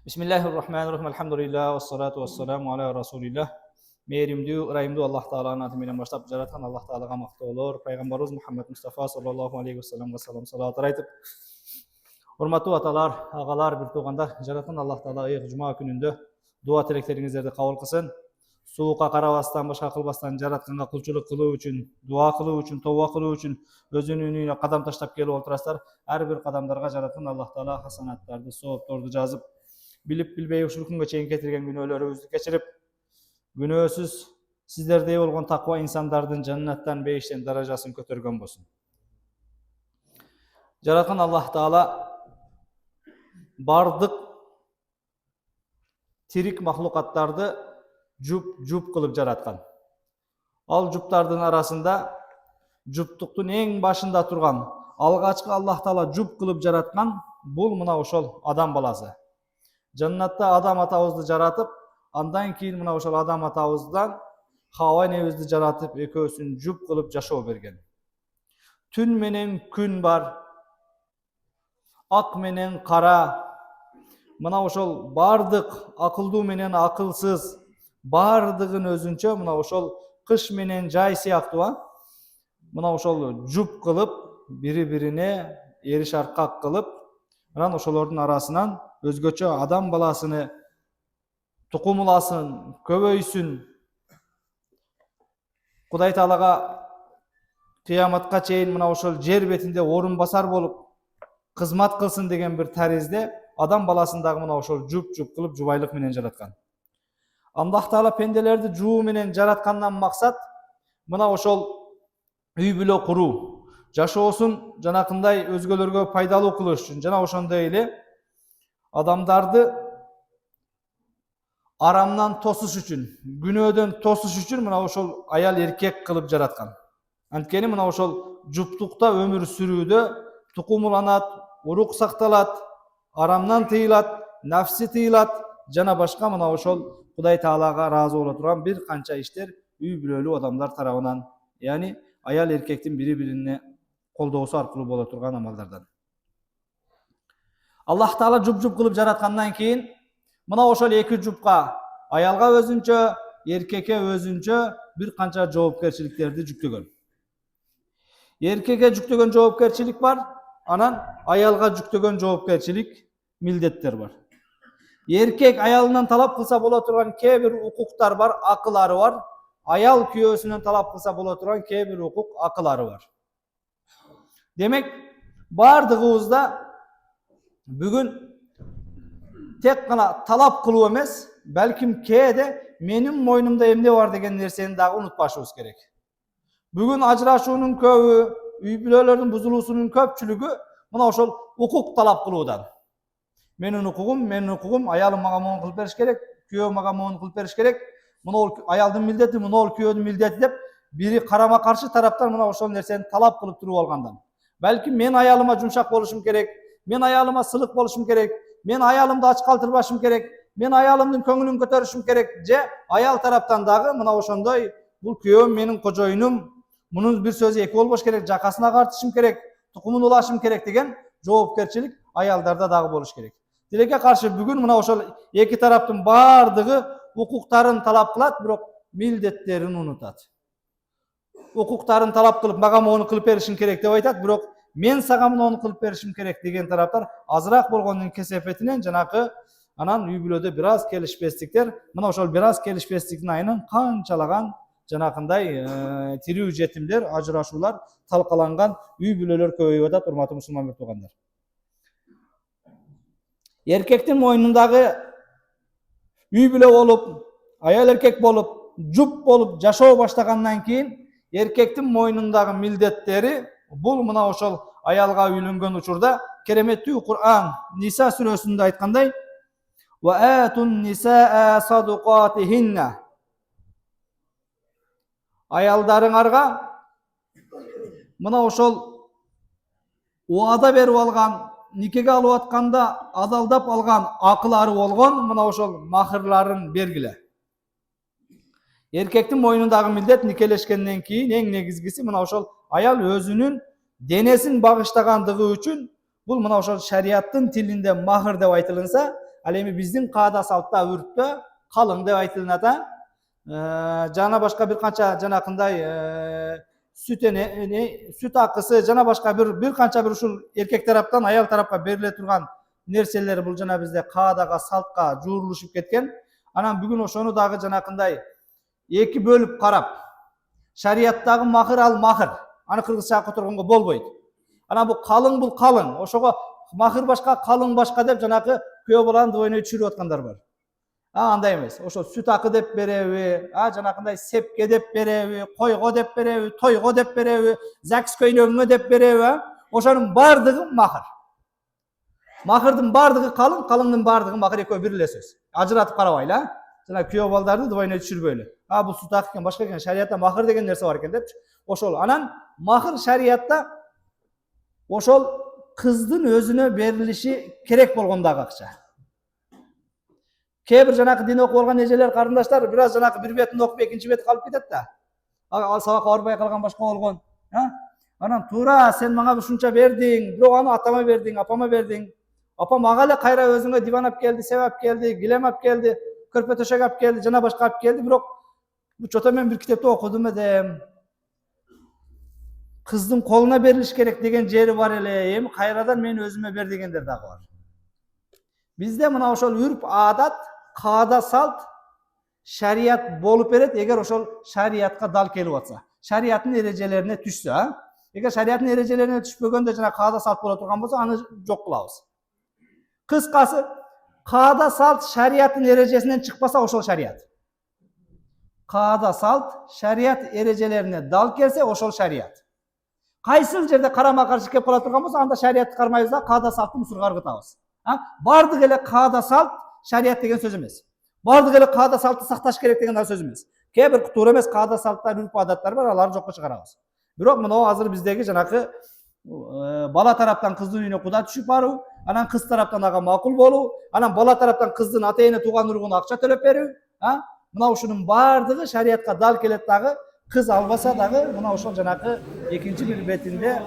Bismillahirrahmanirrahim. Elhamdülillah ve salatu ve selamu ala Resulillah. Mehrimdүү, ырайымдуу Аллах Тааланын аты менен баштап жараткан Аллах Таалага мактоолор, пайгамбарыбыз Мухаммад Мустафа саллаллаху алейхи ва салламга салам салаваттар айтып, урматтуу аталар, агалар, бир туугандар, жараткан Аллах Таала жума күнүндө дуа тилектериңиздерди кабыл кылсын. Суукка карабастан, башка кылбастан жаратканга кулчулук кылуу үчүн, дуа кылуу үчүн, тооба кылуу үчүн өзүнүн үйүнө кадам таштап келип отурасыздар. Ар бир кадамдарга жараткан Аллах Таала хасанаттарды, соопторду жазып, билип билбей ушул күнгө чейин кетирген күнөөлөрүбүздү кечирип, күнөөсүз сиздердей болгон таква инсандардын жаннаттан, бейиштен даражасын көтөргөн болсун. Жараткан Аллах Таала бардык тирик махлукаттарды жуп кылып жараткан. Ал жуптардын арасында жуптуктун эң башында турган, алгачкы Аллах Таала жуп кылып жараткан бул мына ошол адам баласы. Жаннатта Адам атабызды жаратып, андан кийин мына ошол Адам атабыздан Хава энебизди жаратып, экөөсүн жуп кылып жашоо берген. Түн менен күн бар, ак менен кара, мына ошол бардык акылдуу менен акылсыз, бардыгын өзүнчө мына ошол кыш менен жай сыяктуу, мына ошол жуп кылып, бири-бирине эриш аркак кылып, анан ошолордун арасынан өзгөчө адам баласыны тукумуласын, көбөйсүн. Кудай Таалага кыяматка чейин мына ошол жер бетинде орун басар болуп кызмат кылсын деген бир таризде адам баласын дагы мына ошол жуп кылып жубайлык менен жараткан. Аллах Таала пенделерди жуу менен жараткандан максат мына ошол үй бүлө куруу, жашоосун жанакындай өзгөлөргө пайдалуу кылыш үчүн, жана ошондой эле адамдарды арамнан тосуш үчүн, күнөөдөн тосуш үчүн мына ошол аял эркек кылып жараткан. Анткени мына ошол жуптукта өмүр сүрүүдө тукумуланат, урук сакталат, арамнан тыйылат, нафси тыйылат, жана башка мына ошол Кудай Таалага ыраазы боло турган бир канча иштер үй бүлөлүү адамдар тарабынан, яни аял эркектин бири-бирине колдоосу аркылуу боло турган амалдардан. Аллах Таала жуп кылып жараткандан кийин мына ошол эки жупка, аялга өзүнчө, эркекке өзүнчө бир канча жоопкерчиликтерди жүктөгөн. Эркекке жүктөгөн жоопкерчилик бар, анан аялга жүктөгөн жоопкерчилик, милдеттер бар. Эркек аялынан талап кылса боло турган кээ бир укуктар бар, акылары бар. Аял күйөөсүнөн талап кылса боло турган кээ бир укук, акылары бар. Демек, бардыгыбызда бүгүн тек гана талап кылуу эмес, балким кээде менин мойнумда эмне бар деген нерсени дагы унутпашыбыз керек. Бүгүн ажырашуунун көбү, үй бүлөлөрдүн бузулуусунун көпчүлүгү мына ошол укук талап кылуудан. Менин укугум, аялым мага мону кылып бериш керек, күйөөм мага мону кылып бериш керек, мына аялдын милдети, мына күйөөдүн милдети деп бири карама каршы тараптар мына ошол нерсени талап кылып туруп алгандан. Балким мен аялыма жумшак болушум керек, мен аялыма сылык болушум керек, мен аялымды ач калтырбашым керек, мен аялымдын көңүлүн көтөрүшүм керек, же аял тараптан дагы мына ошондой бул күйөөм менин кожоюнум, мунун бир сөзү эки болбош керек, жакасына картышым керек, тукумун улашым керек деген жоопкерчилик аялдарда дагы болуш керек. Тилекке каршы бүгүн мына ошол эки тараптын бардыгы укуктарын талап кылат, бирок милдеттерин унутат. Укуктарын талап кылып, мага мону кылып беришиң керек деп айтат, бирок мен сага мону кылып беришим керек деген тараптар азыраак болгондун кесепетинен жанакы анан үй бүлөдө бир аз келишпестиктер, мына ошол бир аз келишпестиктин айынан канчалаган жанакындай тирүү жетимдер, ажырашуулар талкаланган үй бүлөлөр көбөйүп атат, урматтуу мусулман бир туугандар. Эркектин мойнундагы үй бүлө болуп, аял эркек болуп, жуп болуп жашоо баштагандан кийин эркектин мойнундагы милдеттери бул мына ошол аялга үйлөнгөн учурда кереметтүү Кур'ан Ниса сүрөсүндө айткандай: "Ва атун нисаа садуқатихинна". Аялдарыңарга мына ошол уада берип алган, никеге алып атканда адалдап алган акылары болгон мына ошол махырларын бергиле. Эркектин мойнундагы милдет никелешкенден кийин эң негизгиси мына ошол аял өзүнүн денесин багыштагандыгы үчүн бул мына ошол шариаттын тилинде махыр деп айтылынса, Ал эми биздин каада салтта үрүттө калың деп айтылат. Жана башка бир канча жанакындай süt акысы жана башка бир канча бир ушул эркек тараптан аял тарапка бериле турган нерселер бул жана бизде каадага салтка жуурулушуп кеткен. Анан бүгүн ошону дагы жанакындай эки бөлүп карап, шарияттагы махыр ал махыр, аны кыргызчага которгонго болбойт. Анан бул калың, ошого махыр башка, калың башка деп жанакы күйөө баланы двойной түшүрүп аткандар бар. Андай эмес. Ошо сүт акы деп береби, жанакындай сепке деп береби, койго деп береби, тойго деп береби, ЗАГС көйнөгүңө деп береби, ошонун бардыгы махыр. Махырдын бардыгы калың, калыңдын бардыгы махыр, экөө бир эле сөз. Ажыратып карабайлы, жана күйөө балдарды двойной түшүрбөйлү. Бул сүт акы экен, башка экен, шариятта махыр деген нерсе бар экен депчи. Ошол. Анан махыр шариятта ошол кыздын өзүнө берилиши керек болгондагы акча. Кээ бир жанакы дин окуп алган эжелер, карындаштар бир аз жанакы бир бетин окуп экинчи бети калып кетет да. Ал сабакка барбай калган башка болгон. Анан туура сен мага ушунча бердиң, бирок аны атама бердиң, апама бердиң. Апам ага эле кайра өзүңө диван алып келди, сеп алып келди, килем алып келди, көрпө төшөк алып келди, жана башка алып келди, бирок бу чото мен бир китепти окудум эдем. Кыздын колуна берилиш керек деген жери бар эле, эми кайрадан мен өзүмө бер дегендер дагы бар. Бизде мына ошол үрп адат, каада салт, шарият болуп берет, эгер ошол шариятка дал келип атса, шарияттын эрежелерине түшсө. Эгер шарияттын эрежелерине түшпөгөндө жана каада салт боло турган болсо, аны жок кылабыз. Кыскасы, каада салт шарияттын эрежесинен чыкпаса, ошол шарият. Каада салт шарият эрежелерине дал келсе, ошол шарият. Кайсыл жерде карама каршы келип кала турган болсо, анда шариятты кармайбыз да, каада салтты мусорго ыргытабыз. Бардык эле каада салт шарият деген сөз эмес. Бардык эле каада салтты сакташ керек деген сөз эмес. Кээ бир туура эмес каада салттар, үрп адаттар бар, аларды жокко чыгарабыз. Бирок мына азыр биздеги жанакы бала тараптан кыздын үйүнө куда түшүп баруу, анан кыз тараптан ага макул болуу, анан бала тараптан кыздын ата-эне тууган ургуна акча төлөп берүү, мына ушунун бардыгы шариятка дал келет дагы, кыз албаса дагы мына ошол жанакы экинчи бир бетинде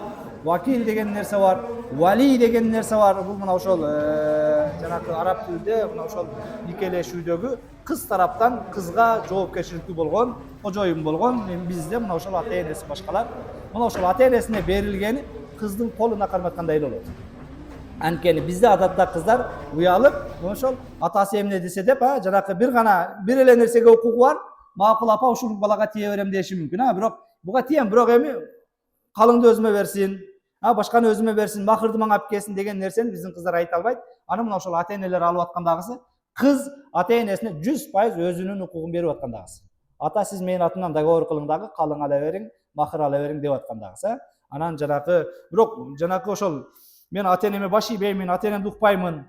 вакил деген нерсе бар, вали деген нерсе бар. Бул мына ошол жанакы араб тилинде мына ошол никелешүүдөгү кыз тараптан кызга жоопкерчиликтүү болгон, кожоюн болгон, бизде мына ошол ата-энеси башкалар, мына ошол ата-энесине берилгени кыздын колуна карматкандай эле болот. Анткени бизде адатта кыздар уялып, ошол атасы эмне десе деп, жанакы бир эле нерсеге укугу бар, макул апа ушул балага тие берем деши мүмкүн, бирок буга тием, бирок эми калыңды өзүмө берсин, башканы өзүмө берсин, махырды мага алып келсин деген нерсени биздин кыздар айта албайт. Аны мына ошол ата-энелер алып аткандагысы, кыз ата-энесине 100% өзүнүн укугун берип аткандагысы. Ата сиз менин атымдан договор кылың дагы, калың ала бериң, махыр ала бериң деп аткандагысы. Анан жанакы, бирок жанакы ошол мен ата-энеме баш ийбеймин, ата-энемди укпаймын,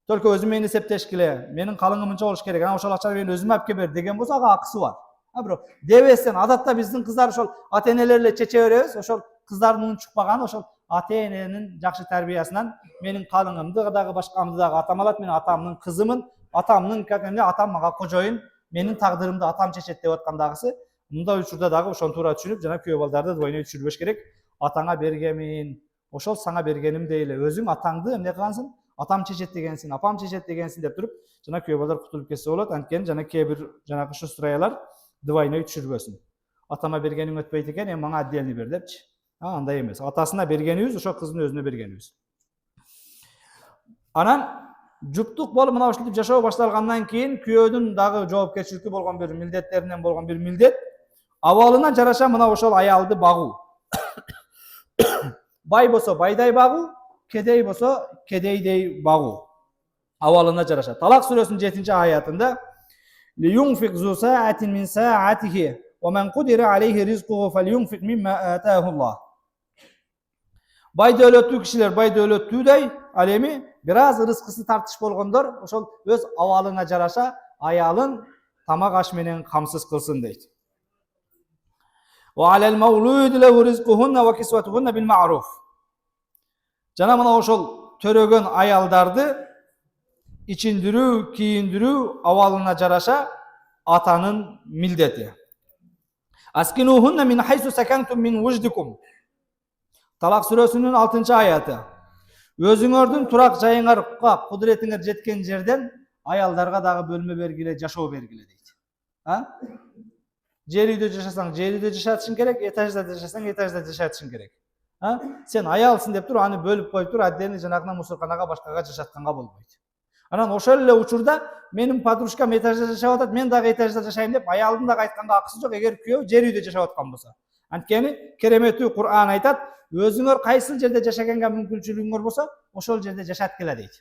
только өзүм менен эсептешкиле, менин калыңым мынча болуш керек, анан ошол акчаны мен өзүмө алып келбер деген болсо, ага акысы бар. Бирок дебестен адатта биздин кыздар ошол ата-энелер эле чече беребиз, ошол кыздардын унчукпаган ошол ата-эненин жакшы тарбиясынан менин калыңымды дагы башкамды дагы атам алат, мен атамдын кызымын, атам мага кожоюн, менин тагдырымды атам чечет деп аткандагысы. Мындай учурда дагы ошону туура түшүнүп, жана күйөө балдарды двойной түшүрбөш керек. Атаңа бергенмин, ошол сага бергенимдей эле, өзүң атаңды эмне кылгансың? Атам чечет дегенсиң, апам чечет дегенсиң деп туруп, жана күйөө балдар кутулуп кетсе болот. Анткени жана кээ бир жанакы шустраялар двойной түшүрбөсүн. Атама бергениң өтпөйт экен, эми мага отдельный бер депчи. Андай эмес. Атасына бергенибиз, ошо кыздын өзүнө бергенибиз. Анан жуптук болуп мына ушинтип жашоо башталгандан кийин күйөөдүн дагы жоопкерчиликтүү болгон бир милдеттеринен болгон бир милдет абалына жараша мына ошол аялды багуу. Бай болсо байдай багуу, кедей болсо кедейдей багуу. Абалына жараша. Талак сүрөсүнүн 7-аятында لينفق ذو ساعة من ساعته ومن قدر عليه رزقه فلينفق مما آتاه الله. Бай дөөлөттүү кишилер бай дөөлөттүүдөй, ал эми бир аз рызкысы тартыш болгондор ошол өз абалына жараша аялын тамак аш менен камсыз кылсын дейт. وعلى المولود له رزقهن وكسوتهن بالمعروف. Жана мына ошол төрөгөн аялдарды ичиндирүү, кийиндирүү абалына жараша атанын милдети. Аскинухунна мин хайсу сакантум мин вуждикум. Талак сүрөсүнүн 6-аяты. Өзүңөрдүн турак жайыңарга кудуретиңер жеткен жерден аялдарга дагы бөлмө бергиле, жашоо бергиле дейт. Жер үйдө жашасаң, жер үйдө жашатышың керек, этажда жашасаң, этажда жашатышың керек. Сен аялсың деп туруп, аны бөлүп коюп туруп, отдельный жанагына мусорканага башкага жашатканга болбойт. Анан ошол эле учурда менин подружкам этажда жашап атат, мен дагы этажда жашайм деп аялдын дагы айтканга акысы жок, эгер күйөө жер үйдө жашап аткан болсо. Анткени кереметтүү Кур'ан айтат, өзүңөр кайсыл жерде жашаганга мүмкүнчүлүгүңөр болсо, ошол жерде жашаткыла дейт.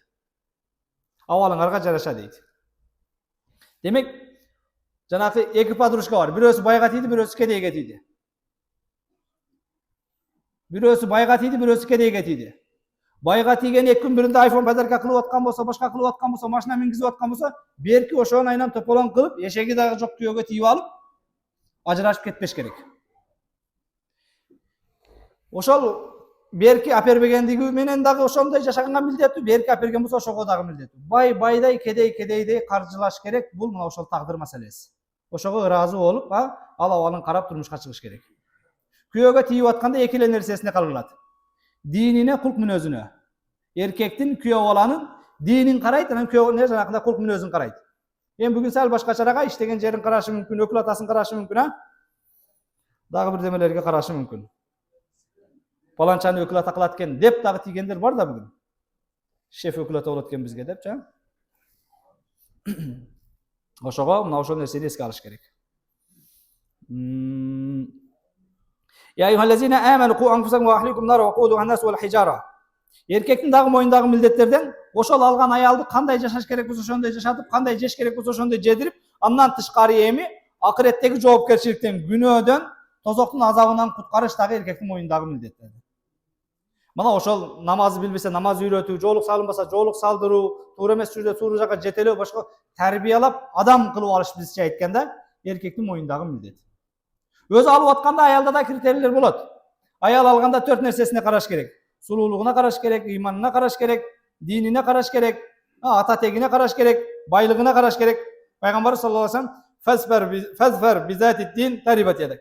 Абалыңарга жараша дейт. Демек, жанакы эки подружка бар. Бирөөсү байга тийди, бирөөсү кедейге тийди. Бирөөсү байга тийди, бирөөсү кедейге тийди. Байга тийген эки күн биринде iPhone подарка кылып аткан болсо, башка кылып аткан болсо, машина мингизип аткан болсо, берки ошонун айынан тополоң кылып, эшеги дагы жок күйөөгө тийип алып, ажырашып кетпеш керек. Ошол берки апербегендиги менен дагы ошондой жашаганга милдеттүү, берки аперген болсо ошого дагы милдеттүү. Бай байдай, кедей кедейдей каржылаш керек. Бул мына ошол тагдыр маселеси. Ошого ыраазы болуп, ал абалын карап турмушка чыгыш керек. Күйөөгө тийип атканда эки эле нерсесине каралат. Динине, кулк мүнөзүнө. Эркектин күйөө баланын динин карайт, анан күйөөнүн жанакындай кулк мүнөзүн карайт. Эми бүгүн сал башкачараак иштеген жерин карашы мүмкүн, өкүл атасын карашы мүмкүн, дагы бир демелерге карашы мүмкүн. Паланчаны өкүл ата кылат экен деп дагы тийгендер бар да бүгүн. Шеф өкүл ата болот экен бизге депчи. Ошого мына ошол нерсени эске алыш керек. Я айюхаллазина аману ку анфусакум ва ахликум нар ва кудуха нас вал хижара. Эркектин дагы моюндагы милдеттерден ошол алган аялды кандай жашаш керек болсо ошондой жашатып, кандай жеш керек болсо ошондой жедирип, андан тышкары эми акыреттеги жоопкерчиликтен, күнөөдөн, тозоктун азабынан куткарыш дагы эркектин моюндагы милдеттер. Мына ошол намазды билбесе намаз үйрөтүү, жоолук салынбаса жоолук салдыруу, туура эмес жерде туура жакка жетелөө, башка тарбиялап адам кылып алыш бизче айтканда эркектин моюндагы милдет. Өзү алып атканда аялда да критерийлер болот. Аял алганда 4 нерсесине караш керек. Сулуулугуна караш керек, ыйманына караш керек, динине караш керек, ата тегине караш керек, байлыгына караш керек. Пайгамбар саллаллаху алейхи вассалам фазфар бизати дин тарибат ядак.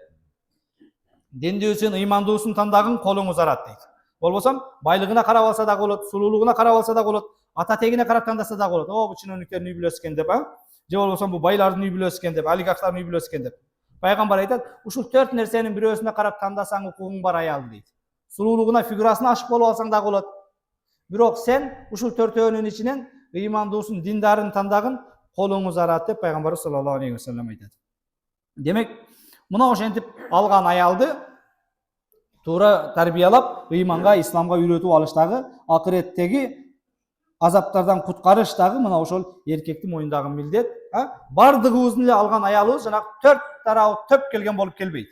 Диндүүсүн, ыймандуусун тандагын, колуңуз арат дейт. Болбосом байлыгына карап алса да болот, сулуулугуна карап алса да болот, ата тегине карап тандаса да болот. Бу чиновниктердин үй бүлөсү экен деп, же болбосом бу байлардын үй бүлөсү экен деп, олигархтардын үй бүлөсү экен деп. Пайгамбар айтат, ушул 4 нерсенин бирөөсүнө карап тандасаң укугуң бар аялды дейт. Сулуулугуна, фигурасына ашык болуп алсаң да болот. Бирок сен ушул 4-өөнүн ичинен ыймандуусун, диндарын тандагын, колуңуз арат деп Пайгамбар саллаллаху алейхи вассалам айтат. Демек, мына ошентип алган аялды туура тарбиялап, ыйманга, исламга үйрөтүп алыш дагы, акыреттеги азаптардан куткарыш дагы мына ошол эркектин моюндагы милдет. Бардыгыбыздын эле алган аялыбыз жанагы 4 тарабы төп келген болуп келбейт.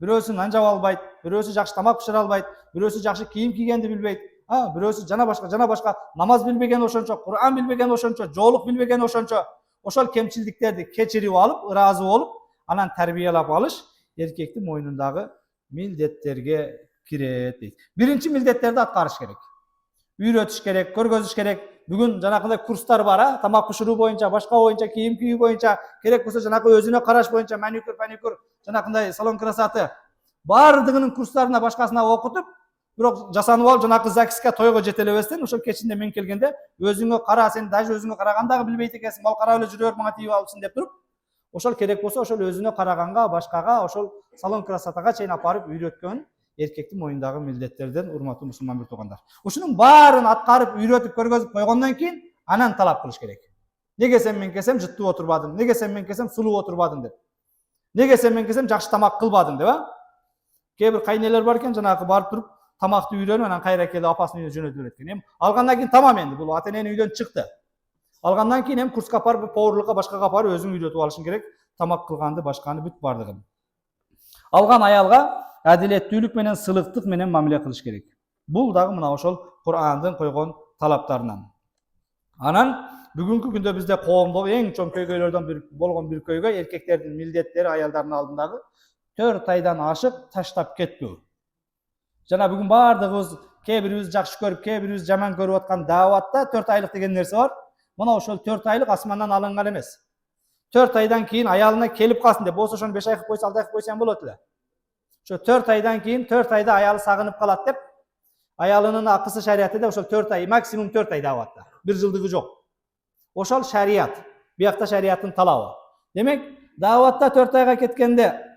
Бирөөсү нан жаба албайт, бирөөсү жакшы тамак пишире албайт, бирөөсү жакшы кийим кийгенди билбейт, бирөөсү жана башка намаз билбеген ошончо, Кур'ан билбеген ошончо, жоолук билбеген ошончо. Ошол кемчилдиктерди кечирип алып, ыраазы болуп, анан тарбиялап алыш эркектин моюнундагы милдеттерге кирет дейт. Биринчи милдеттерди аткарыш керек. Үйрөтүш керек, көргөзүш керек. Бүгүн жанакындай курстар бар, тамак пиширүү боюнча, башка боюнча, кийим кийүү боюнча, керек болсо жанакы өзүнө караш боюнча, маникюр, паникюр, жанакындай салон красоты бардыгынын курстарына башкасына окутуп, бирок жасанып алып жанакы ЗАГСке тойго жетелебестен, ошол кечинде мен келгенде өзүңө кара, сен даже өзүңө карагандагы билбейт экенсиң, ал карап эле жүрө бер, мага тийип алыпсың деп туруп, ошол керек болсо ошол өзүнө караганга, башкага, ошол салон красотага чейин апарып үйрөткөн эркектин моюндагы милдеттерден, урматтуу мусулман бир туугандар. Ушунун баарын аткарып, үйрөтүп, көргөзүп койгондон кийин анан талап кылыш керек. Неге сен мен келсем жыттуу отурбадың? Неге сен мен келсем сулуу отурбадың деп? Неге сен мен келсем жакшы тамак кылбадың деп, Кээ бир кайнелер бар экен, жанагы барып туруп тамакты үйрөнүп, анан кайра келип апасынын үйүнө жөнөтүп берет экен. Эми алгандан кийин тамам энди, бул ата эненин үйдөн чыкты. Алгандан кийин эми курска апарып, поварлыкка, башкага апарып өзүң үйрөтүп алышың керек. Тамак кылганды, башканы бүт бардыгын. Алган аялга адилеттүүлүк менен, сылыктык менен мамиле кылыш керек. Бул дагы мына ошол Кур'андын койгон талаптарынан. Анан бүгүнкү күндө бизде коомдогу эң чоң көйгөйлөрдөн болгон бир көйгөй эркектердин милдеттери аялдардын алдындагы 4 айдан ашык таштап кетпөө. Жана бүгүн бардыгыбыз кээ бирибиз жакшы көрүп, кээ бирибиз жаман көрүп аткан дааватта 4 айлык деген нерсе бар. Мына ошол 4 айлык асмандан алынган эмес. 4 айдан кийин аялына келип калсын деп, болсо ошону 5 ай кылып койсо, 6 ай кылып койсо болот эле. Ошо 4 айдан кийин 4 айда аялы сагынып калат деп, Ayalının akısı şariatı da oşol 4 ay, maksimum 4 ay davatta. 1 yıldığı yok. Oşol şariat. Bir hafta şariatın talabı. Demek davatta 4 ayga ketkende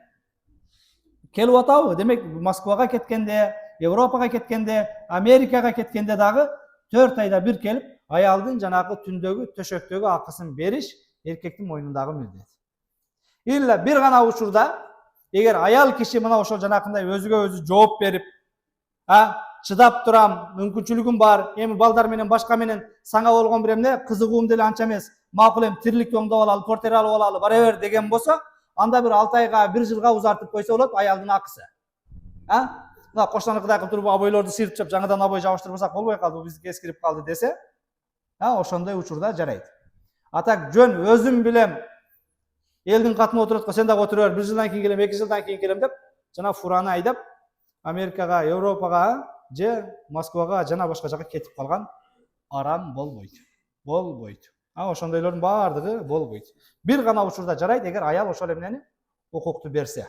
kelip atabı. Demek Moskvaga ketkende, Европага ketkende, Amerikaga ketkende dagı 4 ayda bir kelip ayaldın janagı tündөгү, töşөктөгү akıсын beriş erkektin moynundağı mildet. İlla bir gana uçurda eğer ayal kişi mına oşol janakınday özüge özü жооп берип, чыдап турам, мүмкүнчүлүгүм бар, эми балдар менен башка менен саңа болгон бир эмне кызыгуум деле анча эмес, макул эми тириликти оңдоп алалы, портер алып алалы, бара бер деген болсо, анда bir 6 ayga 1 жылга узартып койсо болот аялдын акысы. Мына коштонукудай кылып туруп абойлорду сыйрып жаңадан абой жабыштырбасак болбой калды, бизге эскирип калды десе, ошондой учурда жарайт. Атак жөн өзүм билем, элдин катына отуруп, сен дагы отура бер, 1 жылдан кийин келем, 2 жылдан кийин келем деп, жана фураны айдап Америкага, Европага же Москвага жана башка жака кетип калган арам болбойт. Болбойт. Ошондойлордун баардыгы болбойт. Bir гана учурда жарайт, эгер аял ошол эмнени укукту берсе,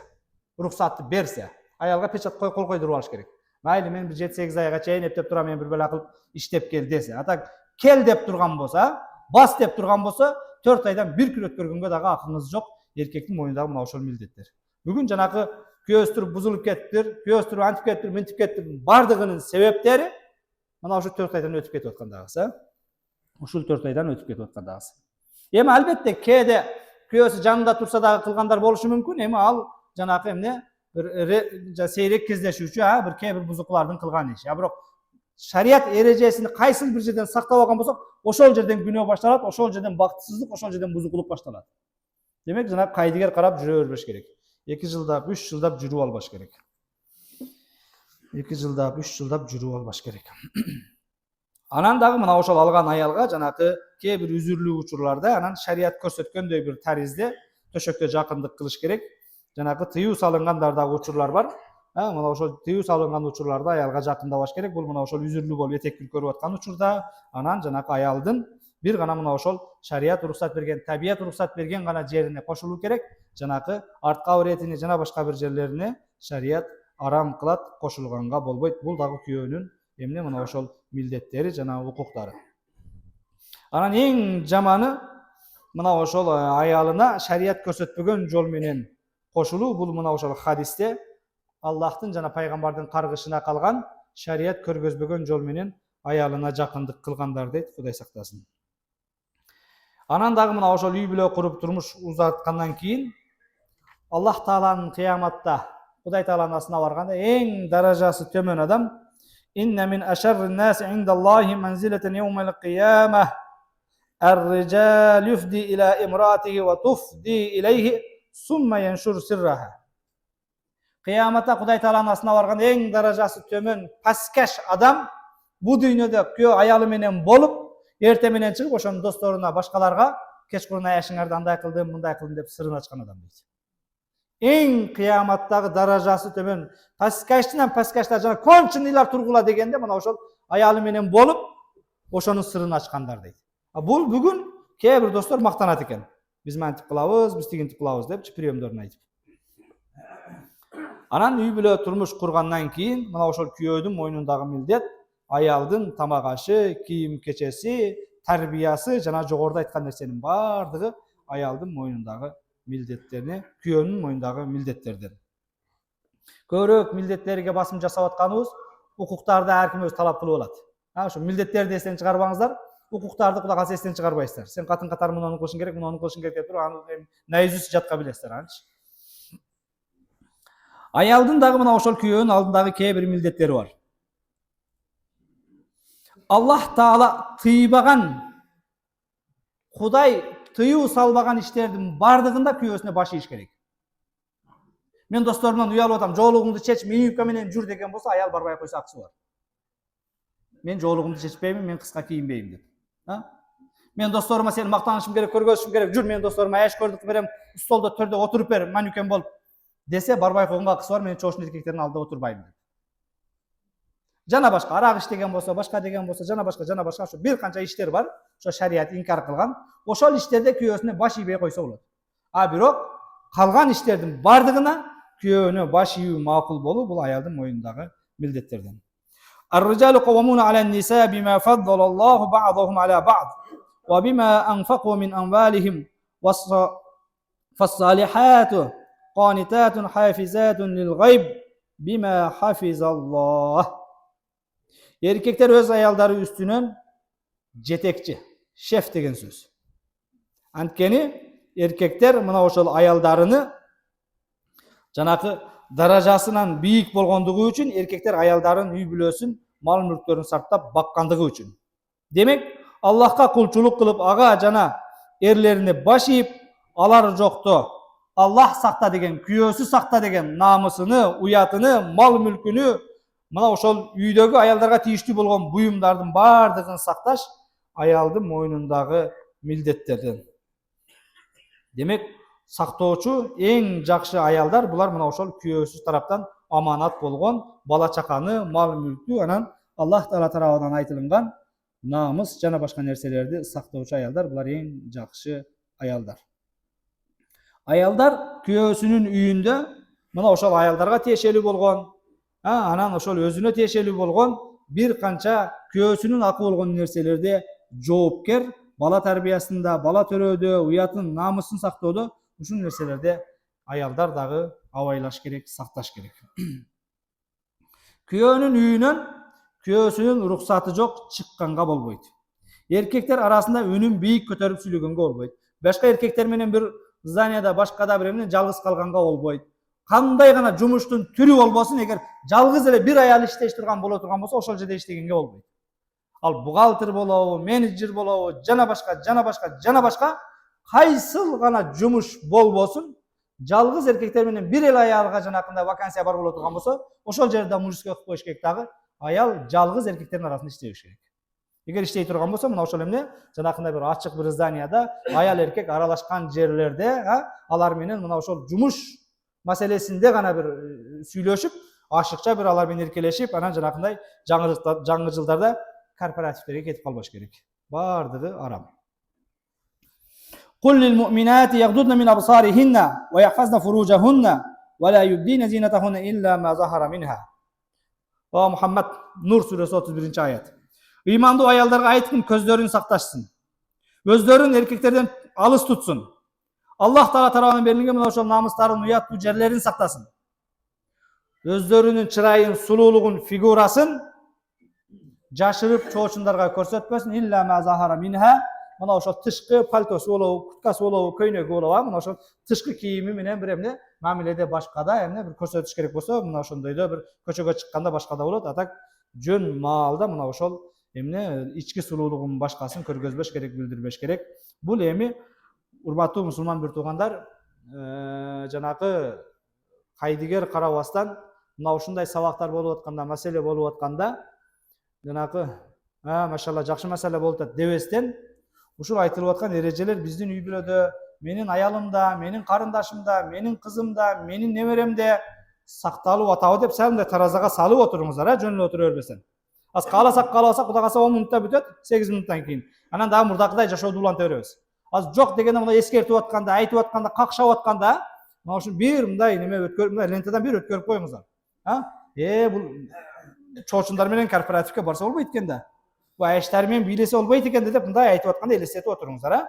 уруксатты берсе, аялга печат кол койдуруп алыш керек. Майли мен 7-8 айга чейин эптеп турам, мен бир бала кылып иштеп кел десе. Атак кел деп турган болсо, бас деп турган болсо, 4 айдан 1 күн өткөргөнгө дагы акыңыз жок. Эркектин мойнундагы мына ошол милдеттер. Бүгүн жанагы күйөөстүр бузулуп кеттир, күйөөстүр антип кеттир, мынтип кеттир, бардыгынын себептери мына ошо 4 айдан өтүп кетип аткандагысы. Ушул 4 айдан өтүп кетип аткандагысы. Эми албетте кээде күйөөсү жанында турса дагы кылгандар болушу мүмкүн. Эми ал жанагы эмне бир сейрек кездешүүчү, бир кээ бир бузукулардын кылган иши. Бирок шарият эрежесин кайсыл бир жерден сактап алган болсок, ошол жерден күнөө башталат, ошол жерден бактысыздык, ошол жерден бузукулук башталат. Демек жанагы кайдыгер карап жүрө бербеш керек. 2 жылдап, 3 жылдап жүрүп албаш керек. 2 жылдап, 3 жылдап жүрүп албаш керек. Анан дагы мына ошол алган аялга жанагы кээ бир үзүрлүү учурларда анан шарият көрсөткөндөй бир таризде төшөктө жакындык кылыш керек. Жанагы тыюу салынган дагы учурлар бар. Мына ошол тыюу салынган учурларда аялга жакындабаш керек. Бул мына ошол үзүрлүү болуп этекти көрүп аткан учурда анан жанагы аялдын bir gana mına ошол шарият уруксат берген, табият уруксат берген гана жерине кошулуу керек. Жанагы артка авретине жана башка бир жерлерине шарият арам кылат, кошулганга болбойт. Бул дагы күйөөнүн эмне мына ошол милдеттери жана укуктары. Анан эң жаманы мына ошол аялына шарият көрсөтпөгөн жол менен кошулуу. Бул мына ошол хадисте Аллахтын жана пайгамбардын каргышына калган шарият көргөзбөгөн жол менен аялына жакындык кылгандар дейт, Кудай сактасын. Анан дагы мына ошол үй бүлө куруп турмуш узаткандан кийин Аллах Тааланын кыяматта, Кудай Тааланын асына барганда эң даражасы төмөн адам инна мин ашаррин наси индаллахи манзилатан яумал кыяма ар-риджал юфди ила имраатихи ва туфди илейхи сумма яншур сирраха. Кыяматта Кудай Тааланын асына барганда эң даражасы төмөн паскаш адам бу дүйнөдө күйөө аялы менен болуп эрте менен чыгып ошонун досторуна, башкаларга кечкурун аяшыңарды андай кылдым, мындай кылдым деп сырын ачкан адам дейт. Эң кыяматтагы даражасы төмөн паскаштынан паскаштар жана кончунуйлар тургула дегенде мына ошол аялы менен болуп ошонун сырын ачкандар дейт. Бул бүгүн кээ бир достор мактанат экен. Биз мынтип кылабыз, биз тигинтип кылабыз деп приемдорун айтып. Анан үй бүлө турмуш кургандан кийин мына ошол күйөөдүн мойнундагы милдет аялдын тамак ашы, кийим кечеси, тарбиясы жана жогоруда айткан нерсенин баардыгы аялдын мойнундагы милдеттерине, күйөөнүн мойнундагы милдеттерден. Көбүрөөк милдеттерге басым жасап атканыбыз укуктарды ар ким өз талап кылып алат. Ошо милдеттерди эстен чыгарбаңыздар, укуктарды Кудай калса эстен чыгарбайсыздар. Сен катын катары муну кылышың керек, муну кылышың керек деп туруп аны наизусть жатка билесиздер анчы. Аялдын дагы мына ошол күйөөнүн алдындагы кээ бир милдеттери бар. Аллах Таала тыйбаган, Кудай тыюу салбаган иштердин бардыгында күйөөсүнө баш ийиш керек. Мен досторумдан уялып атам, жоолугуңду чеч, минивка менен жүр деген болсо, аял барбай койсо акысы бар. Мен жоолугумду чечпеймин, мен кыска кийинбейм деп. Мен досторума сени мактанышым керек, көргөзүшүм керек, жүр мен досторума аяш көрдүк берем, столдо төрдө отуруп бер, манюкен болуп десе, барбай койгонго акысы бар, мен чоошун эркектердин алдында отурбайм деп. Жана башка арак иштеген болсо, башка деген болсо, жана башка ошо бир канча иштер бар. Ошо шарият инкар кылган. Ошол иштерде күйөөсүнө баш ийбей койсо болот. Бирок калган иштердин бардыгына күйөөнө баш ийүү макул болуу бул аялдын мойнундагы милдеттерден. الرجال قوامون على النساء بما فضل الله بعضهم على بعض وبما أنفقوا من أموالهم فالصالحات قانتات حافظات للغيب بما حفظ الله. Erkekler öz ayalları üstünün jetekçi, şef деген söz. Antkeni erkekler mına oşol ayallarını janakı darajasынан бийик болгондугу үчүн erkekler ayaldарын үй бүлөсүн, мал мүлктөрүн сактап баккандыгы үчүн. Демек, Аллахка кулчулук кылып ага жана эрлерине баш ийип, алар жокто Аллах сакта деген, күйөөсү сакта деген намысыны, уятыны, мал мүлкүнү, мына ошол үйдөгү аялдарга тийиштүү болгон буюмдардын бардыгын сакташ аялдын мойнундагы милдеттерден. Демек, сактоочу эң жакшы аялдар булар мына ошол күйөөсү тараптан аманат болгон бала чаканы, мал мүлктү, анан Аллах Таала тарабынан айтылган намыс жана башка нерселерди сактоочу аялдар булар эң жакшы аялдар. Аялдар күйөөсүнүн үйүндө мына ошол аялдарга тиешелүү болгон, анан ошол өзүнө тиешелүү болгон бир канча күйөөсүнүн акы болгон нерселерде жоопкер, бала тарбиясында, бала төрөөдө, уятын, намысын сактоодо ушул нерселерде аялдар дагы абайлаш керек, сакташ керек. Күйөөнүн үйүнөн күйөөсүнүн уруксаты жок чыкканга болбойт. Эркектер арасында үнүн бийик көтөрүп сүйлөгөнгө болбойт. Башка эркектер менен бир зданияда башкада бир эмне жалгыз калганга болбойт. Кандай гана жумуштун түрү болбосун, эгер жалгыз эле бир аял иштеш турган боло турган болсо, ошол жерде иштегенге болбойт. Ал бухгалтер болобу, менеджер болобу, жана башка кайсыл гана жумуш болбосун, жалгыз эркектер менен бир эле аялга жанакындай вакансия бар боло турган болсо, ошол жерде мужской кылып коюш керек дагы, аял жалгыз эркектердин арасында иштебеш керек. Эгер иштей турган болсо, мына ошол эмне, жанакындай бир ачык бир зданияда аял эркек аралашкан жерлерде, алар менен мына ошол жумуш маселесинде гана бир сүйлөшүп, ашыкча бир алар менен эркелешип, анан жанакындай жаңы жылдарда корпоративтерге кетип калбаш керек. Бардыгы арам. قل للمؤمنات يغضضن من أبصارهن ويحفظن فروجهن ولا يبدين زينتهن إلا ما ظهر منها. Muhammed Nur suresi 31. ayet. İmandуу аялдарга айткын, көздөрүн сакташсын. Өздөрүн эркектерден алыс тутsun. Аллах Таала тарабынан берилген мына ошол намыстарын, уяттуу жерлерин сактасын. Өздөрүнүн чырайын, сулуулугун, фигурасын жашырып чоочундарга көрсөтпөсүн. Илля ма захара минха. Мына ошол тышкы пальтосу болобу, куткасы болобу, көйнөгү болобу, мына ошол тышкы кийими менен бир эмне мамиледе башкада эмне бир көрсөтүш керек болсо, мына ошондойдо бир көчөгө чыкканда башкада болот. Атак жөн маалда мына ошол эмне ички сулуулугун башкасын көргөзбөш керек, билдирбеш керек. Бул эми урматтуу мусулман бир туугандар, жанакы кайдыгер карабастан мына ушундай сабактар болуп атканда, маселе болуп атканда, жанакы машалла жакшы маселе болуп атат дебестен, ушул айтылып аткан эрежелер биздин үй бүлөдө, менин аялымда, менин карындашымда, менин кызымда, менин неберемде сакталып атабы деп сәл мындай таразага салып отуруңуздар, жөн эле отура бербестен. Аз кааласак, кудай кааласа 10 минутта бүтөт, 8 минуттан кийин. Анан дагы мурдакыдай жашооду уланта беребиз. Аз жок дегенде мына эскертип атканда, айтып атканда, какшап атканда, мына ушул бир мындай неме өткөрүп, мындай лентадан бир өткөрүп коюңуздар. Бул чоочундар менен корпоративке барса болбойт экен да. Бу айыштар менен бийлесе болбойт экен деп мындай айтып атканда элестетип отуруңуздар,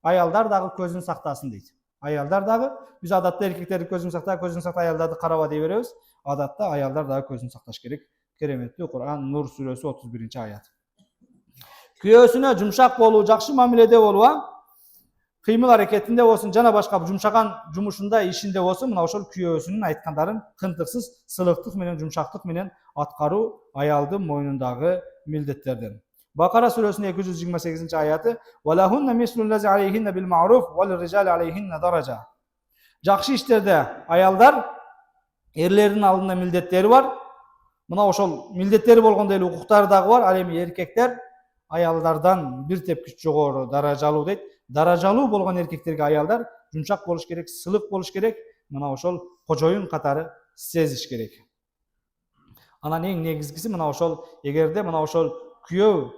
Аялдар дагы көзүн сактасын дейт. Аялдар дагы, биз адатта эркектерди көзүн сакта, аялдарды караба дей беребиз. Адатта аялдар дагы көзүн сакташ керек. Кереметтүү Кур'ан Нур сүрөсү 31 аят. Күйөөсүнө жумшак болуу, жакшы мамиледе болуу, кыймыл аракетинде болсун, жана башка жумшаган жумушунда, ишинде болсун, мына ошол күйөөсүнүн айткандарын кынтыксыз, сылыктык менен, жумшактык менен аткаруу аялдын мойнундагы милдеттерден. Бакара сүрөсүнүн 228 аяты: "Валахунна мислуллази алейхинна бил ма'руф вал риджали алейхинна даража." Жакшы иштерде аялдар эрлердин алдында милдеттери бар. Мына ошол милдеттери болгондой эле укуктары дагы бар. Ал эми эркектер аялдардан бир тепкич жогору даражалуу дейт. Даражалуу болгон эркектерге аялдар жумшак болуш керек, сылык болуш керек. Мына ошол кожоюн катары сезиш керек. Анан эң негизгиси мына ошол эгерде мына ошол күйөө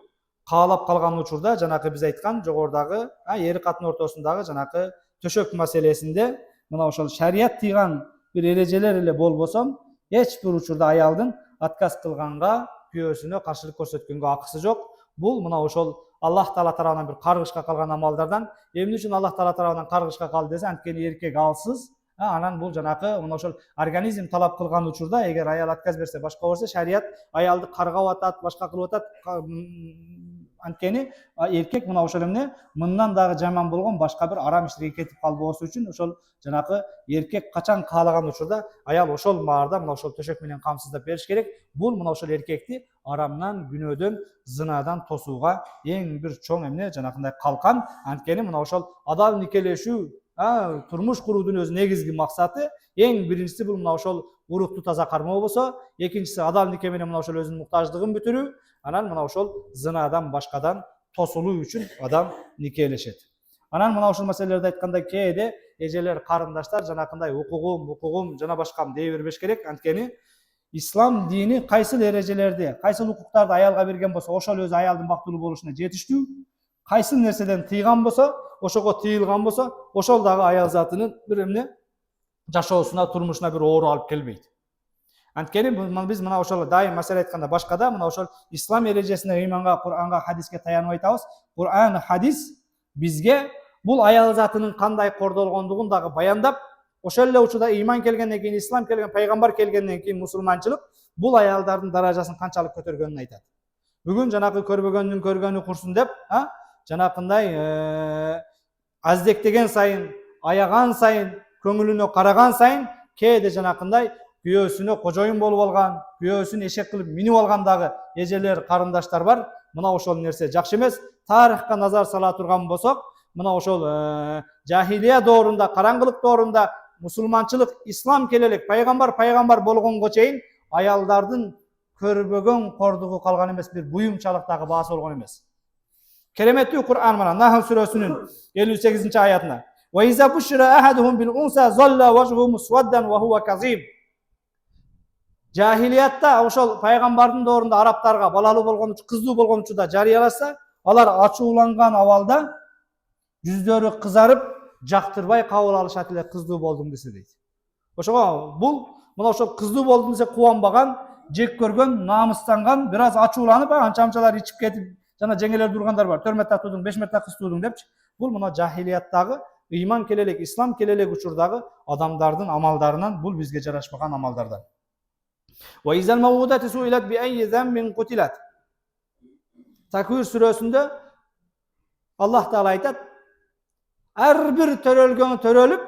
каалап калган учурда жанакы биз айткан жогорудагы эр катын ортосундагы жанакы төшөк маселесинде мына ошол шарият тыйган бир эрежелер эле болбосо, эч бир учурда аялдын отказ кылганга күйөөсүнө каршылык көрсөткөнгө акысы жок. Бул мына ошол Аллах Таала тарабынан бир каргышка калган амалдардан. Эмне үчүн Аллах Таала тарабынан каргышка калды десе, анткени эркек алсыз, анан бул жанакы мына ошол организм талап кылган учурда эгер аял отказ берсе, башка берсе, шарият аялды каргап атат, башка кылып атат. Анткени эркек мына ошол эмне мындан дагы жаман болгон башка бир арам иштерге кетип калбоосу үчүн ошол жанакы эркек качан каалаган учурда аял ошол маарда мына ошол төшөк менен камсыздап бериш керек. Бул мына ошол эркекти арамдан, күнөөдөн, зынадан тосууга эң бир чоң эмне жанакындай калкан. Анткени мына ошол адал никелешүү, турмуш куруудун өзү негизги максаты эң биринчиси бул мына ошол урукту таза кармоо болсо, экинчиси адал нике менен мына ошол өзүнүн муктаждыгын бүтүрүү, анан мына ошол зынадан башкадан тосулуу үчүн адам никелешет. Анан мына ошол маселелерди айтканда кээде эжелер, карындаштар жанакындай укугум жана башкам дей бербеш керек. Анткени ислам дини кайсыл эрежелерди, кайсыл укуктарды аялга берген болсо, ошол өзү аялдын бактылуу болушуна жетиштүү. Кайсыл нерседен тыйган болсо, ошого тыйылган болсо, ошол дагы аял затынын бир эмне жашоосуна, турмушуна бир оору алып келбейт. Анткени биз мына ошол дайым маселе айтканда башкада мына ошол ислам эрежесине, ыйманга, Кур'анга, хадиске таянып айтабыз. Кур'ан, хадис бизге бул аял затынын кандай кордолгондугун дагы баяндап, ошол эле учурда ыйман келгенден кийин, ислам келген, пайгамбар келгенден кийин мусулманчылык бул аялдардын даражасын канчалык көтөргөнүн айтат. Бүгүн жанакы көрбөгөндүн көргөнү курсун деп, жанакындай аздектеген сайын, аяган сайын, көңүлүнө караган сайын кээде жанакындай күйөөсүнө кожоюн болуп алган, күйөөсүн эшек кылып минип алгандагы эжелер, карындаштар бар. Мына ошол нерсе жакшы эмес. Тарыхка назар сала турган болсок, мына ошол жахилия доорунда, караңгылык доорунда мусулманчылык, ислам келе пайгамбар болгонго чейин аялдардын көрбөгөн кордугу калган эмес, бир буюмчалыктагы баасы болгон эмес. Кереметтүү Кур'ан мына Нахл сүрөсүнүн 58-аятына: "Ва иза бушира ахадухум бил унса залла важху мусваддан ва хува казим." Жахилиятта ошол пайгамбардын доорунда араптарга балалуу болгон, кыздуу болгон учурда жарыяласа, алар ачууланган абалда жүздөрү кызарып, жактырбай кабыл алышат эле, кыздуу болдум десе дейт. Ошого бул мына ошол кыздуу болдум десе кубанбаган, жек көргөн, намыстанган, бир аз ачууланып, анча-мынчалар ичип кетип, жана жеңелер тургандар бар. 4 метр туудуң, 5 метр кыз туудуң депчи. Бул мына жахилияттагы, ыйман келе элек, ислам келе элек учурдагы адамдардын амалдарынан, бул бизге жарашпаган амалдардан. Wa izal mawudatu su'ilat bi ayyi dhanbin qutilat. Takvir сүрөсүндө Аллах Таала айтат: ар бир төрөлүп,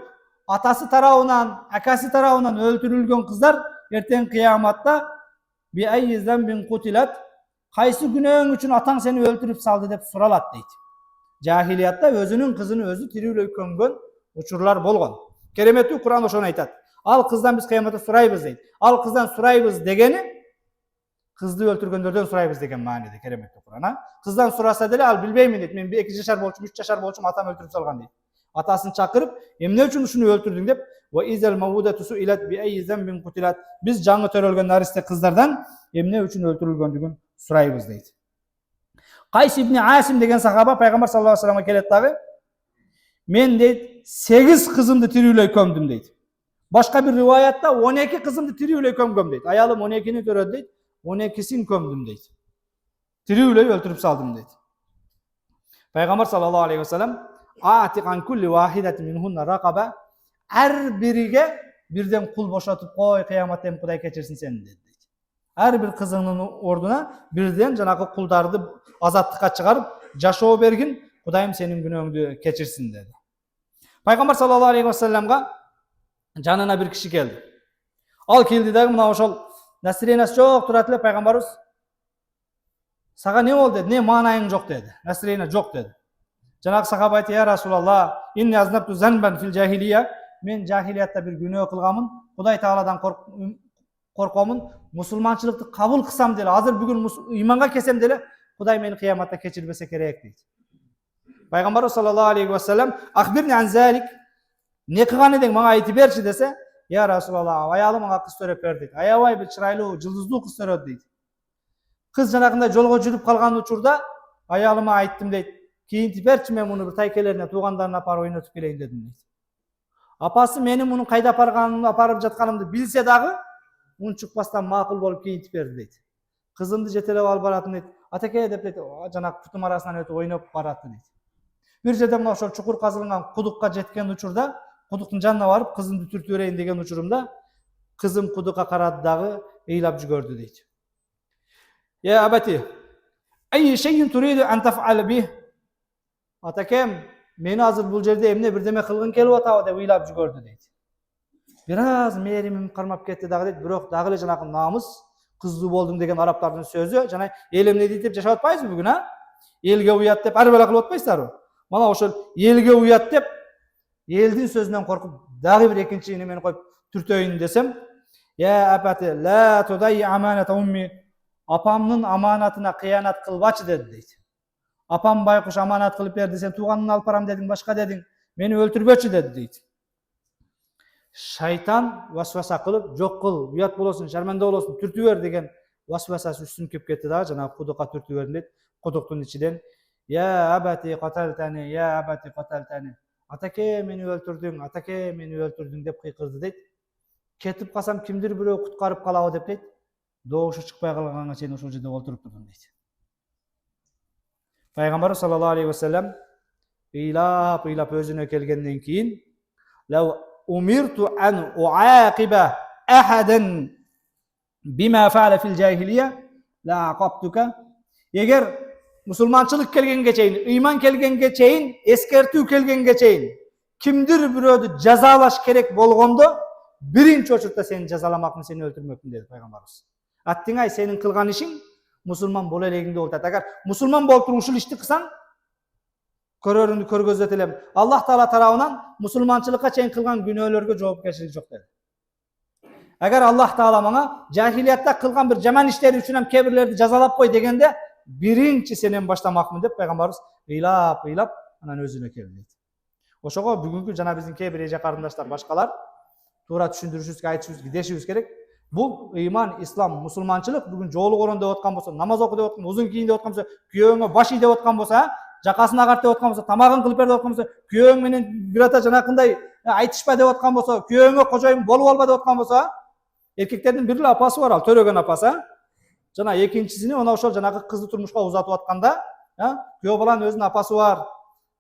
атасы тарабынан, акасы тарабынан өлтүрүлгөн кыздар эртең кыяматта би ayyi dhanbin qutilat, кайсы күнөөң үчүн атаң сени өлтүрүп салды деп суралат дейт. Жахилиятта өзүнүн кызын өзү тирүүлөй көмгөн учурлар болгон. Кереметтүү Кур'ан ошону айтат. Ал кыздан биз кыяматта сурайбыз дейт. Ал кыздан сурайбыз дегени кызды өлтүргөндөрдөн сурайбыз деген мааниде кереметтүү Кур'ан. Кыздан сураса деле ал билбеймин дейт. Мен 2 жашар болчумун, 3 жашар болчумун, атам өлтүрүп салган дейт. Атасын чакырып, эмне үчүн ушуну өлтүрдүң деп, ва изал мавудату суилат би ayyi dhanbin qutilat. Биз жаңы төрөлгөн наристе кыздардан эмне үчүн өлтүрүлгөндүгүн сурайбыз дейт. Кайс ибн Асим деген сахаба пайгамбар саллаллаху алейхи вассаламга келет дагы. Мен дейт 8 кызымды тирүүлөй көмдүм дейт. Башка бир риваятта 12 кызымды тирүүлөй көмгөм дейт. Аялым 12-ни төрөдү дейт. 12-син көмдүм дейт. Тирүүлөй өлтүрүп салдым дейт. Пайгамбар саллаллаху алейхи вассалам: "Атик ан кулли вахидатин минхунна рaqaba." Ар бириге бирден кул бошотуп кой, кыяматта эми Кудай кечирсин сени дейт. Ар бир кызыңдын ордуна бирден жанагы кулдарды азаттыкка чыгарып, жашоо бергин, Кудайым сенин күнөөңдү кечирсин деди. Пайгамбар саллаллаху алейхи вассаламга жанына бир киши келди. Ал келди дагы мына ошол насиренасы жок турат эле пайгамбарыбыз: "Сага не болду?" деди. "Не маанайың жок?" деди. "Насирена жок" деди. Жанагы сахаба айтты: "Я Расулаллах, инни азнабту занбан фил жахилия." Мен жахилиятта бир күнөө кылганмын, Кудай Тааладан коркомун, мусулманчылыкты кабыл кылсам деле, азыр бүгүн ыйманга келсем деле, Кудай мени кыяматта кечирбесе керек дейт. Пайгамбар саллаллаху алейхи вассалам: "Ахбирни ан залик." Не кылган эдиң, мага айтып берчи десе, "Я Расулаллах, аялым мага кыз төрөп берди" дейт. Аябай бир чырайлуу, жылдыздуу кыз төрөдү дейт. Кыз жанагындай жолго жүрүп калган учурда аялыма айттым дейт: "Кийинтип берчи, мен муну бир тайкелерине, туугандарына апарып ойнотуп келейин" дедим дейт. Апасы менин муну кайда апарып жатканымды билсе дагы, унчукпастан макул болуп кийинтип берди дейт. Kızımды жетелеп алып баратын дейт. Атеке деп дейт, жанагы путум арасынан өтүп ойноп барат дейт. Бир жерде мына ошол чукур казылган кудукка жеткен учурда, кудуктун жанына барып кызымды түртүп берейин деген учурумда, кызым кудукка карады дагы ыйлап жүгөрдү дейт. Я абати, ай шейин туриду ан таф'ал бих. Атакем, мени азыр бул жерде эмне бирдеме кылгың келип атабы деп ыйлап жүгөрдү дейт. Бир аз мээримим кармап кетти дагы дейт, бирок дагы эле жанагы намыс, кыздуу болдуң деген арабтардын сөзү, жана эл эмне дейт деп жашап атпайсызбы бүгүн, а? Элге уят деп ар бала кылып атпайсыздарбы? Мана ошол элге уят деп, элдин сөзүнөн коркуп, дагы бир экинчи немени коюп түртөйүн десем, я абати, ла тудай аманата умми. Апамдын аманатына кыянат кылбачы деди дейт. Апам байкуш аманат кылып берди, сен тууганын алып барам дедиң, башка дедиң, мени өлтүрбөчү деди дейт. Шайтан васваса кылып, жок кыл, уят болосуң, шарманда болосуң, түртүп бер деген васвасасы үстүн кеп кетти дагы, жанагы кудукка түртүп бердим дейт. Кудуктун ичинен я абати каталтани, я абати каталтани. Атаке мени өлтүрдүң, атаке мени өлтүрдүң деп кыйкырды дейт. Кетип калсам кимдир бирөө куткарып калабы деп дейт. Добушу чыкпай калганга чейин ошол жерде олтуруп турдум дейт. Пайгамбар саллаллаху алейхи ва саллям ыйлап өзүнө келгенден кийин лау умирту ан уақиба ахадан бима фа'ала фил жахилия ла aqabtuka. Эгер мусулманчылык келгенге чейин, ыйман келгенге чейин, эскертүү келгенге чейин кимдир бирөөдү жазалаш керек болгондо биринчи очурда сени жазаламакмын, сени өлтүрмөкмүн деди пайгамбарыбыз. Аттиңай сенин кылган ишиң мусулман боло элегиңде болот. Агар мусулман болуп туруп ушул ишти кылсаң, көрөрүңдү көргөзөт элем. Аллах таала тарабынан мусулманчылыкка чейин кылган күнөөлөргө жоопкерчилик жок деди. Агар Аллах таала мага жахилиятта кылган бир жаман иштери үчүн кээ бирлерди жазалап кой дегенде, биринчи сенен баштамакмын деп пайгамбарыбыз ыйлап анан өзүнө келди дейт. Ошого бүгүнкү жана биздин кээ бир эже карындаштар, башкалар туура түшүндүрүшүбүзгө, айтышыбыз, дешибиз керек. Бул ыйман, ислам, мусулманчылык бүгүн жолу корон деп аткан болсо, намаз оку деп аткан, узун кийин деп аткан болсо, күйөөңө баш ий деп аткан болсо, жакасын агарт деп аткан болсо, тамагын кылып бер деп аткан болсо, күйөөң менен бирата жанакындай айтышпа деп аткан болсо, күйөөңө кожоюн болуп алба деп аткан болсо, эркектердин бир эле апасы бар, ал төрөгөн апасы. Жана экинчисини мына ошол жанагы кызды турмушка узатып атканда, күйөө баланын өзүнүн апасы бар.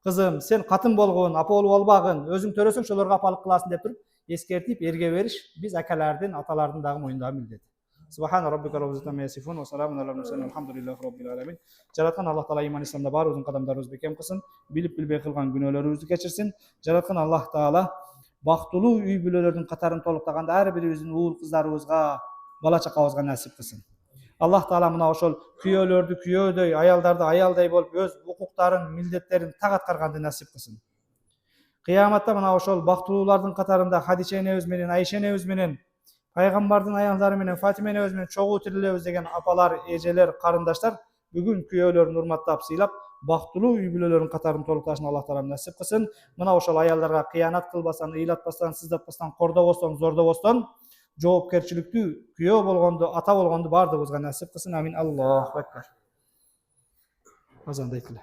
Кызым, сен катын болгон, апа болуп албагын, өзүң төрөсөң ошолорго апалык кыласың деп туруп эскертип, эрге бериш биз акалардын, аталардын дагы мойнундагы милдет. Субхан раббика раббил иzzati амма ясифун ва саламун алал мурсалин алхамдулиллахи раббил аламин. Жараткан Аллах таала иман исламда баарыбыздын кадамдарыбызды бекем кылсын, билип билбей кылган күнөөлөрүбүздү кечирсин. Жараткан Аллах таала бактылуу үй бүлөлөрдүн катарын толуктаганда ар бирибиздин уул кыздарыбызга, бала чакабызга насип кылсын. Аллах таала мына ошол күйөөлөрдү күйөөдөй, аялдарды аялдай болуп өз укуктарын, милдеттерин так аткарганды насип кылсын. Кыяматта мына ошол бактылуулардын катарында Хадиша энебиз менен, Айша энебиз менен, пайгамбардын аялдары менен, Фатима энебиз менен чогуу тирилебиз деген апалар, эжелер, карындаштар бүгүн күйөөлөрүн урматтап, сыйлап, бактылуу үй бүлөлөрүнүн катарын толукташын Аллах таала насип кылсын. Мына ошол аялдарга кыянат кылбастан, ыйлатпастан, сыздатпастан, кордобостон, зордобостон жоопкерчиликтүү күйөө болгонду, ата болгонду баардыгыбызга насип кылсын. Амин. Аллаху акбар. Азанда айтылы.